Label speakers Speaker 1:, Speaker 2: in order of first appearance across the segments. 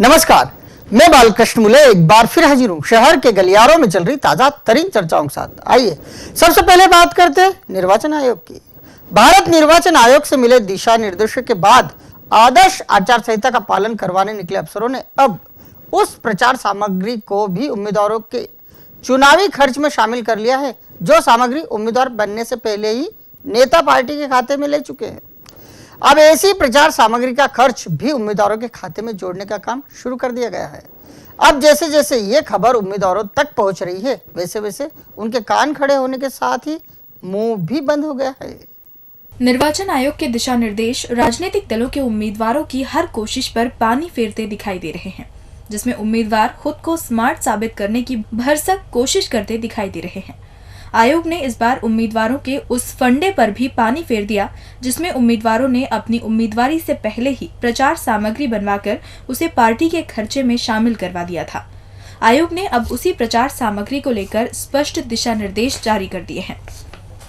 Speaker 1: नमस्कार, मैं बालकृष्ण मुले एक बार फिर हाजिर हूँ शहर के गलियारों में चल रही ताजा तरीन चर्चाओं के साथ। आइए सबसे पहले बात करते हैं निर्वाचन आयोग की। भारत निर्वाचन आयोग से मिले दिशा निर्देशों के बाद आदर्श आचार संहिता का पालन करवाने निकले अफसरों ने अब उस प्रचार सामग्री को भी उम्मीदवारों के चुनावी खर्च में शामिल कर लिया है जो सामग्री उम्मीदवार बनने से पहले ही नेता पार्टी के खाते में ले चुके हैं। अब ऐसी प्रचार सामग्री का खर्च भी उम्मीदवारों के खाते में जोड़ने का काम शुरू कर दिया गया है। अब जैसे जैसे ये खबर उम्मीदवारों तक पहुंच रही है वैसे वैसे उनके कान खड़े होने के साथ ही मुंह भी बंद हो गया है।
Speaker 2: निर्वाचन आयोग के दिशा निर्देश राजनीतिक दलों के उम्मीदवारों की हर कोशिश पर पानी फेरते दिखाई दे रहे हैं, जिसमें उम्मीदवार खुद को स्मार्ट साबित करने की भरसक कोशिश करते दिखाई दे रहे हैं। आयोग ने इस बार उम्मीदवारों के उस फंडे पर भी पानी फेर दिया जिसमें उम्मीदवारों ने अपनी उम्मीदवारी से पहले ही प्रचार सामग्री बनवाकर उसे पार्टी के खर्चे में शामिल करवा दिया था। आयोग ने अब उसी प्रचार सामग्री को लेकर स्पष्ट दिशा निर्देश जारी कर दिए हैं।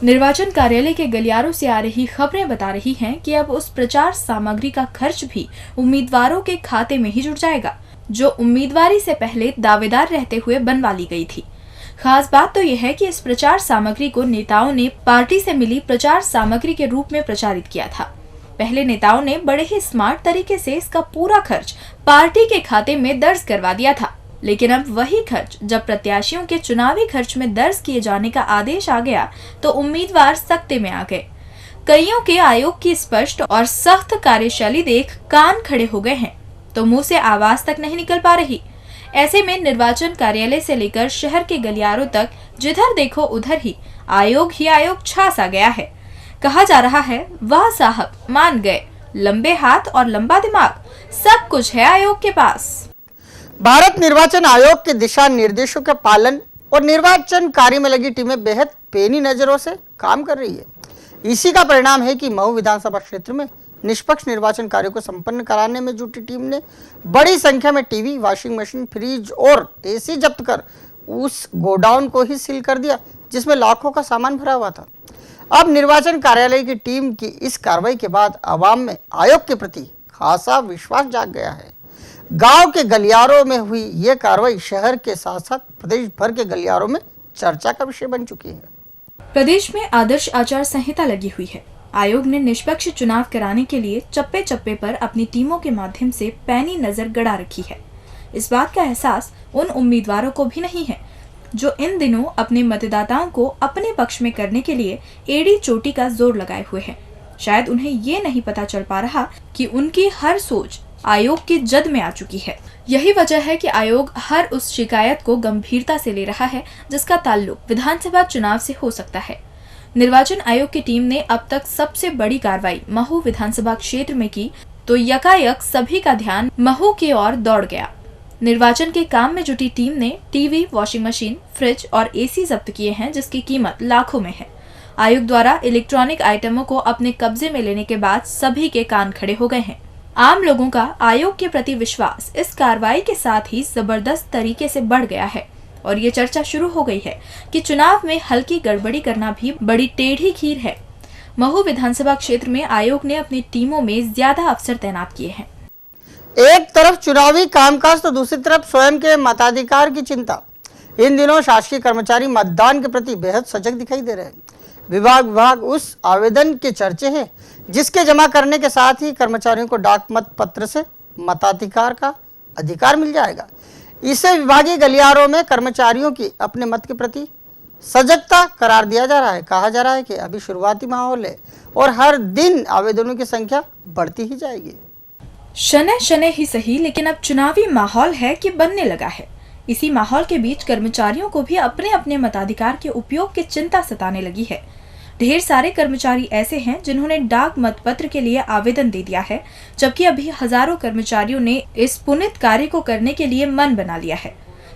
Speaker 2: निर्वाचन कार्यालय के गलियारों से आ रही खबरें बता रही हैं कि अब उस प्रचार सामग्री का खर्च भी उम्मीदवारों के खाते में ही जुड़ जाएगा जो उम्मीदवारी से पहले दावेदार रहते हुए बनवा ली गई थी। खास बात तो यह है कि इस प्रचार सामग्री को नेताओं ने पार्टी से मिली प्रचार सामग्री के रूप में प्रचारित किया था। पहले नेताओं ने बड़े ही स्मार्ट तरीके से इसका पूरा खर्च पार्टी के खाते में दर्ज करवा दिया था, लेकिन अब वही खर्च जब प्रत्याशियों के चुनावी खर्च में दर्ज किए जाने का आदेश आ गया तो उम्मीदवार सकते में आ गए। कईयों के आयोग की स्पष्ट और सख्त कार्यशैली देख कान खड़े हो गए हैं तो मुंह से आवाज तक नहीं निकल पा रही। ऐसे में निर्वाचन कार्यालय से लेकर शहर के गलियारों तक जिधर देखो उधर ही आयोग छा सा गया है। कहा जा रहा है वाह साहब मान गए, लंबे हाथ और लंबा दिमाग, सब कुछ है आयोग के पास।
Speaker 1: भारत निर्वाचन आयोग के दिशा निर्देशों के पालन और निर्वाचन कार्य में लगी टीमें बेहद पेनी नजरों से काम कर रही है। इसी का परिणाम है कि मऊ विधानसभा क्षेत्र में निष्पक्ष निर्वाचन कार्यों को संपन्न कराने में जुटी टीम ने बड़ी संख्या में टीवी, वॉशिंग मशीन, फ्रिज और एसी जब्त कर उस गोडाउन को ही सील कर दिया जिसमें लाखों का सामान भरा हुआ था। अब निर्वाचन कार्यालय की टीम की इस कार्रवाई के बाद आवाम में आयोग के प्रति खासा विश्वास जाग गया है। गांव के गलियारों में हुई ये कार्रवाई शहर के साथ साथ प्रदेश भर के गलियारों में चर्चा का विषय बन चुकी है।
Speaker 2: प्रदेश में आदर्श आचार संहिता लगी हुई है। आयोग ने निष्पक्ष चुनाव कराने के लिए चप्पे चप्पे पर अपनी टीमों के माध्यम से पैनी नजर गड़ा रखी है। इस बात का एहसास उन उम्मीदवारों को भी नहीं है जो इन दिनों अपने मतदाताओं को अपने पक्ष में करने के लिए एड़ी चोटी का जोर लगाए हुए हैं। शायद उन्हें ये नहीं पता चल पा रहा कि उनकी हर सोच आयोग की जद में आ चुकी है। यही वजह है कि आयोग हर उस शिकायत को गंभीरता से ले रहा है जिसका ताल्लुक विधानसभा चुनाव से हो सकता है। निर्वाचन आयोग की टीम ने अब तक सबसे बड़ी कार्रवाई महू विधानसभा क्षेत्र में की तो यकायक सभी का ध्यान महू की ओर दौड़ गया। निर्वाचन के काम में जुटी टीम ने टीवी, वॉशिंग मशीन, फ्रिज और एसी जब्त किए हैं जिसकी कीमत लाखों में है। आयोग द्वारा इलेक्ट्रॉनिक आइटमों को अपने कब्जे में लेने के बाद सभी के कान खड़े हो गए हैं। आम लोगों का आयोग के प्रति विश्वास इस कार्रवाई के साथ ही जबरदस्त तरीके से बढ़ गया है और ये चर्चा शुरू हो गई है कि चुनाव में हल्की गड़बड़ी करना भी बड़ी टेढ़ी खीर है। महू विधानसभा क्षेत्र में आयोग ने अपनी टीमों में ज्यादा अफसर तैनात किए हैं।
Speaker 1: एक तरफ चुनावी कामकाज तो दूसरी तरफ स्वयं के मताधिकार की चिंता। इन दिनों शासकीय कर्मचारी मतदान के प्रति बेहद सजग दिखाई दे रहे हैं। विभाग उस आवेदन के चर्चे हैं जिसके जमा करने के साथ ही कर्मचारियों को डाक मत पत्र से मताधिकार का अधिकार मिल जाएगा। इसे विभागीय गलियारों में कर्मचारियों की अपने मत के प्रति सजगता करार दिया जा रहा है। कहा जा रहा है कि अभी शुरुआती माहौल है और हर दिन आवेदनों की संख्या बढ़ती ही जाएगी।
Speaker 2: शनै शनै ही सही, लेकिन अब चुनावी माहौल है कि बनने लगा है। इसी माहौल के बीच कर्मचारियों को भी अपने अपने मताधिकार के उपयोग की चिंता सताने लगी है। ढेर सारे कर्मचारी ऐसे हैं जिन्होंने डाक मतपत्र के लिए आवेदन दे दिया है, जबकि अभी हजारों कर्मचारियों ने इस पुनीत कार्य को करने के लिए मन बना लिया है।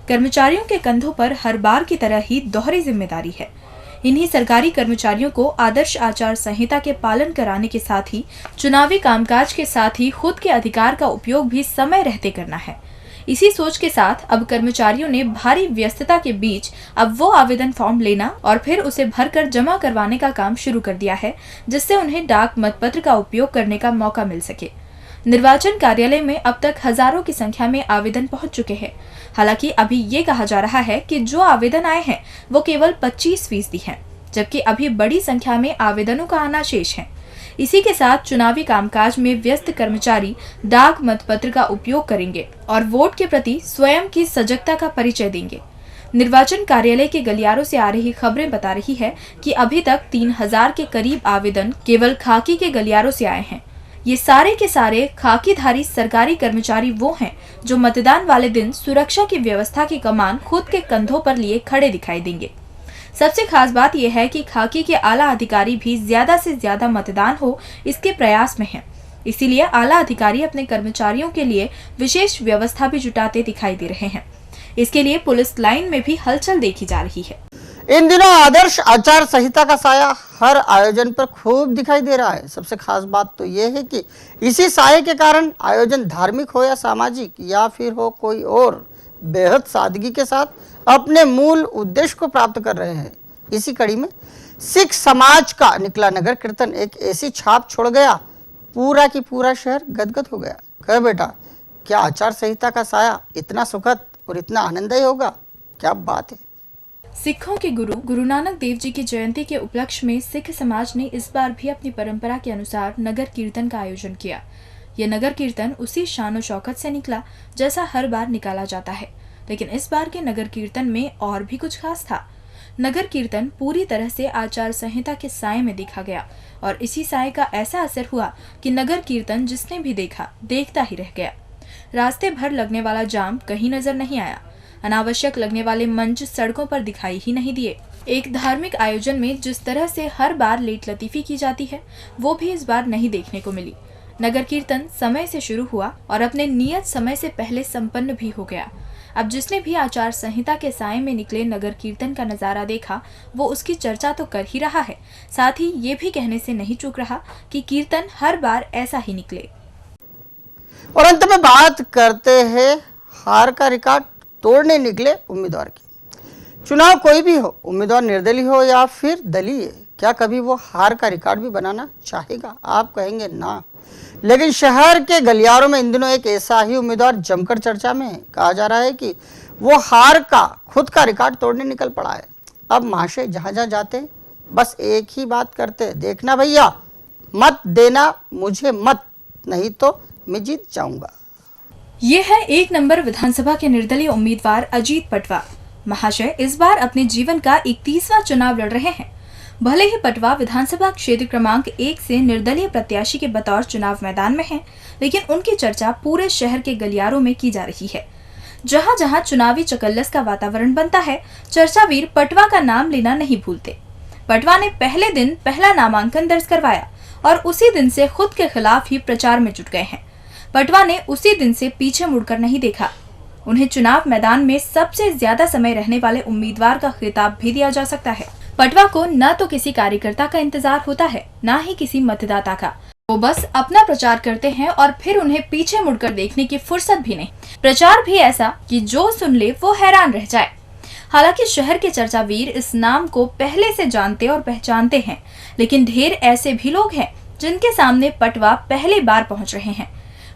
Speaker 2: कर्मचारियों के कंधों पर हर बार की तरह ही दोहरी जिम्मेदारी है। इन्हीं सरकारी कर्मचारियों को आदर्श आचार संहिता के पालन कराने के साथ ही चुनावी कामकाज के साथ ही खुद के अधिकार का उपयोग भी समय रहते करना है। इसी सोच के साथ अब कर्मचारियों ने भारी व्यस्तता के बीच अब वो आवेदन फॉर्म लेना और फिर उसे भरकर जमा करवाने का काम शुरू कर दिया है जिससे उन्हें डाक मतपत्र का उपयोग करने का मौका मिल सके। निर्वाचन कार्यालय में अब तक हजारों की संख्या में आवेदन पहुंच चुके हैं। हालांकि अभी ये कहा जा रहा है कि जो आवेदन आए हैं वो केवल 25% हैं, जबकि अभी बड़ी संख्या में आवेदनों का आना शेष है। इसी के साथ चुनावी कामकाज में व्यस्त कर्मचारी डाक मतपत्र का उपयोग करेंगे और वोट के प्रति स्वयं की सजगता का परिचय देंगे। निर्वाचन कार्यालय के गलियारों से आ रही खबरें बता रही है कि अभी तक 3000 के करीब आवेदन केवल खाकी के गलियारों से आए हैं। ये सारे के सारे खाकीधारी सरकारी कर्मचारी वो हैं जो मतदान वाले दिन सुरक्षा की व्यवस्था की कमान खुद के कंधों पर लिए खड़े दिखाई देंगे। सबसे खास बात यह है कि खाकी के आला अधिकारी भी ज्यादा से ज्यादा मतदान हो इसके प्रयास में हैं। इसीलिए आला अधिकारी अपने कर्मचारियों के लिए विशेष व्यवस्था भी जुटाते दिखाई दे रहे हैं। इसके लिए पुलिस लाइन में भी हलचल देखी जा रही है।
Speaker 1: इन दिनों आदर्श आचार संहिता का साया हर आयोजन पर खूब दिखाई दे रहा है। सबसे खास बात तो यह है कि इसी साये के कारण आयोजन धार्मिक हो या सामाजिक या फिर हो कोई और, बेहद सादगी के साथ अपने मूल उद्देश्य को प्राप्त कर रहे हैं। इसी कड़ी में सिख समाज का निकला नगर कीर्तन एक ऐसी छाप छोड़ गया, पूरा की पूरा शहर गदगद हो गया। कह बेटा, क्या आचार संहिता का साया इतना सुखद और इतना आनंददायी होगा? क्या बात है।
Speaker 2: सिखों के गुरु नानक देव जी की जयंती के उपलक्ष्य में सिख समाज ने इस बार भी अपनी परंपरा के अनुसार नगर कीर्तन का आयोजन किया। यह नगर कीर्तन उसी शान और शौकत से निकला जैसा हर बार निकाला जाता है, लेकिन इस बार के नगर कीर्तन में और भी कुछ खास था। नगर कीर्तन पूरी तरह से आचार संहिता के साए में देखा गया और इसी साए का ऐसा असर हुआ कि नगर कीर्तन जिसने भी देखा देखता ही रह गया। रास्ते भर लगने वाला जाम कहीं नजर नहीं आया। अनावश्यक लगने वाले मंच सड़कों पर दिखाई ही नहीं दिए। एक धार्मिक आयोजन में जिस तरह से हर बार लेट लतीफी की जाती है वो भी इस बार नहीं देखने को मिली। नगर कीर्तन समय से शुरू हुआ और अपने नियत समय से पहले संपन्न भी हो गया। अब जिसने भी आचार संहिता के साए में निकले नगर कीर्तन का नजारा देखा वो उसकी चर्चा तो कर ही रहा है, साथ ही ये भी कहने से नहीं चूक रहा कि कीर्तन हर बार ऐसा ही निकले।
Speaker 1: और अंत में बात करते हैं हार का रिकॉर्ड तोड़ने निकले उम्मीदवार की। चुनाव कोई भी हो, उम्मीदवार निर्दलीय हो या फिर दलीय, क्या कभी वो हार का रिकॉर्ड भी बनाना चाहेगा? आप कहेंगे ना। लेकिन शहर के गलियारों में इन दिनों एक ऐसा ही उम्मीदवार जमकर चर्चा में है। कहा जा रहा है कि वो हार का खुद का रिकॉर्ड तोड़ने निकल पड़ा है। अब महाशय जहां जहां जाते बस एक ही बात करते, देखना भैया, मत देना मुझे मत, नहीं तो मैं जीत जाऊंगा।
Speaker 2: ये है 1 नंबर विधानसभा के निर्दलीय उम्मीदवार अजीत पटवा। महाशय इस बार अपने जीवन का 31वां चुनाव लड़ रहे हैं। भले ही पटवा विधानसभा क्षेत्र क्रमांक 1 से निर्दलीय प्रत्याशी के बतौर चुनाव मैदान में हैं, लेकिन उनकी चर्चा पूरे शहर के गलियारों में की जा रही है। जहां जहां चुनावी चकल्लस का वातावरण बनता है, चर्चावीर पटवा का नाम लेना नहीं भूलते। पटवा ने पहले दिन पहला नामांकन दर्ज करवाया और उसी दिन से खुद के खिलाफ ही प्रचार में जुट गए हैं। पटवा ने उसी दिन से पीछे मुड़कर नहीं देखा। उन्हें चुनाव मैदान में सबसे ज्यादा समय रहने वाले उम्मीदवार का खिताब भी दिया जा सकता है। पटवा को न तो किसी कार्यकर्ता का इंतजार होता है, न ही किसी मतदाता का। वो बस अपना प्रचार करते हैं और फिर उन्हें पीछे मुड़कर देखने की फुर्सत भी नहीं। प्रचार भी ऐसा कि जो सुन ले वो हैरान रह जाए। हालांकि शहर के चर्चावीर इस नाम को पहले से जानते और पहचानते हैं, लेकिन ढेर ऐसे भी लोग हैं जिनके सामने पटवा पहली बार पहुंच रहे हैं।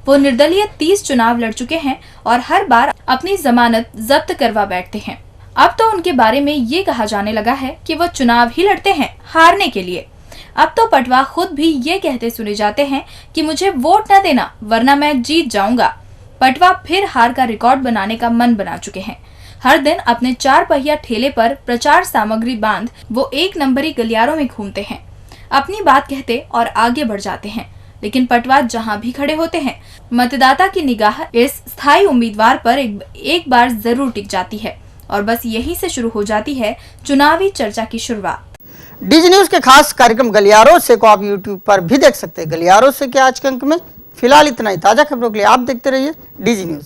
Speaker 2: वो निर्दलीय 30 चुनाव लड़ चुके हैं और हर बार अपनी जमानत जब्त करवा बैठते हैं। अब तो उनके बारे में ये कहा जाने लगा है कि वो चुनाव ही लड़ते हैं हारने के लिए। अब तो पटवा खुद भी ये कहते सुने जाते हैं कि मुझे वोट न देना वरना मैं जीत जाऊंगा। पटवा फिर हार का रिकॉर्ड बनाने का मन बना चुके हैं। हर दिन अपने 4 पहिया ठेले पर प्रचार सामग्री बांध वो 1 नंबरी गलियारों में घूमते हैं, अपनी बात कहते और आगे बढ़ जाते हैं। लेकिन पटवा जहां भी खड़े होते हैं, मतदाता की निगाह इस स्थायी उम्मीदवार पर एक बार जरूर टिक जाती है और बस यहीं से शुरू हो जाती है चुनावी चर्चा की शुरुआत।
Speaker 1: डीजी न्यूज के खास कार्यक्रम गलियारों से को आप यूट्यूब पर भी देख सकते हैं। गलियारों से के आज के अंक में फिलहाल इतना ही। ताजा खबरों के लिए आप देखते रहिए डीजी न्यूज।